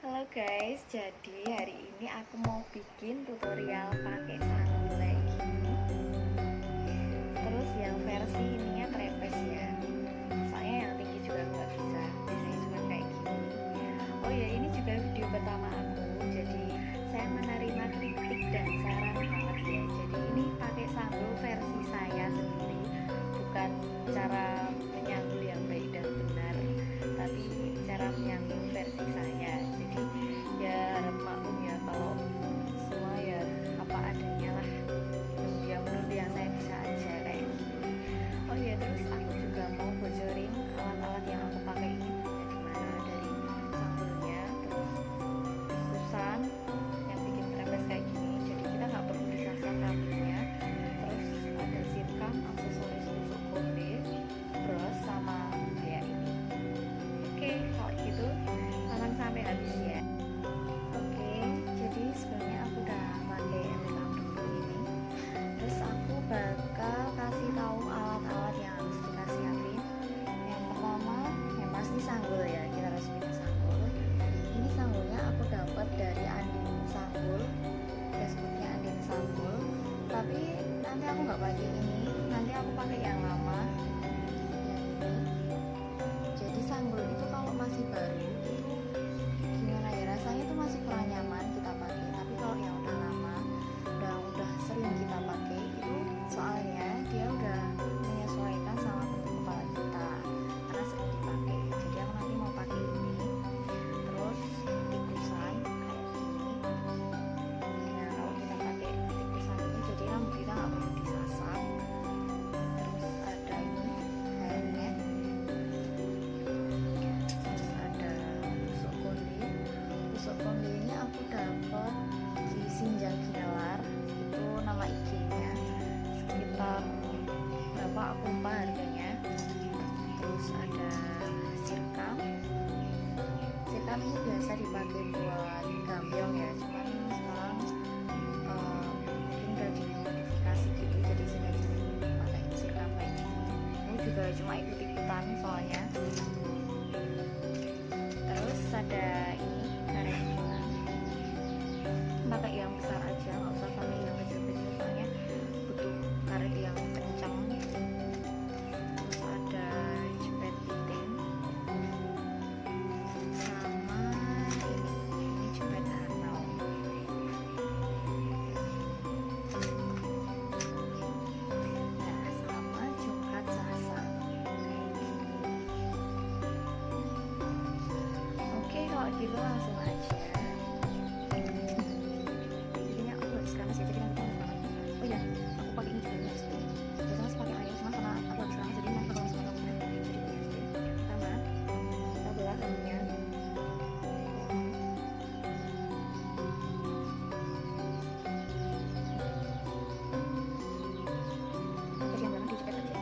Halo guys, jadi hari ini aku mau bikin tutorial pakai sanggul kayak gini. Terus yang versi ininya trepes ya. Soalnya yang tinggi juga nggak bisa, biasanya cuma kayak gini. Oh ya, ini juga video pertama aku, jadi saya menerima kritik dan saran banget ya. Jadi ini pakai sanggul versi saya sendiri, bukan cara menyanggul yang baik dan benar, tapi cara menyanggul versi saya. Jadi ya harap maklum ya kalau semua ya apa adanya lah, ya menurut yang saya bisa aja kayak gini. Oh ya, terus aku juga mau bocorin alat-alat yang aku pakai ini punya di mana, dari sanggulnya, terus tikusan yang bikin trepes kayak gini, jadi kita nggak perlu disasar kabelnya. Terus ada sirkam, aksesoris tusuk konde, bros, sama kayak ini. Oke, kalau gitu tonton sampai habis ya. Oke, jadi sebelumnya aku udah pakai ember dulu ini. Terus aku bakal kasih tahu alat-alat yang harus kita siapin. Yang pertama, yang pasti sanggul ya. Kita harus punya sanggul. Ini sanggulnya aku dapat dari Andin Sanggul, Facebooknya Andin Sanggul. Tapi nanti aku nggak pakai ini. Nanti aku pakai yang lama, yang ini. Jadi sanggul itu kalau masih baru itu gimana ya, rasanya tuh masih kurang nyaman kita pakai. Tapi kalau yang udah lama, udah sering kita pakai itu, soalnya dia udah menyesuaikan sama bentuk kepala kita karena sering dipakai. Jadi aku nanti mau pakai ini. Terus tikusan kayak gini. Nah, kalau kita pakai tikusan ini jadi rambut kita nggak perlu disasar. Terus ada ini hairnet. Terus ada tusuk konde. Tusuk konde ini aku dapat di Sinjang Ginalar, itu nama IG-nya, sekitar berapa aku lupa harganya. Terus ada sirkam. Sirkam ini biasa dipakai buat gambyong ya, cuman sekarang mungkin udah dimodifikasi gitu, jadi sini pakai sirkam kayak gini. Ini juga cuma ikut-ikutan soalnya. Terus ada ini karet bunga, pakai yang besar aja, nggak usah pakai yang kecil-kecil soalnya butuh karet yang kencang. Terus ada jepit piting sama ini jepit hanau. Nah, sama jungkat sasa kayak gini. Oke, kalau gitu langsung aja. Jadinya aku habis keramas ya, jadi nanti aku banget. Oh iya, aku pakai ini juga mas. Biasanya harus pakai air, cuma karena aku habis keramas jadi nanti kalau semua aku jadi punya sih. Pertama, kita belah rambutnya. Jadi yang belakang dijepit aja.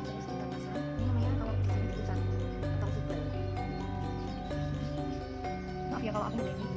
Terus kita pasang. Ini namanya kalau di sini tikusan atau subel. Maaf ya kalau aku udah ini.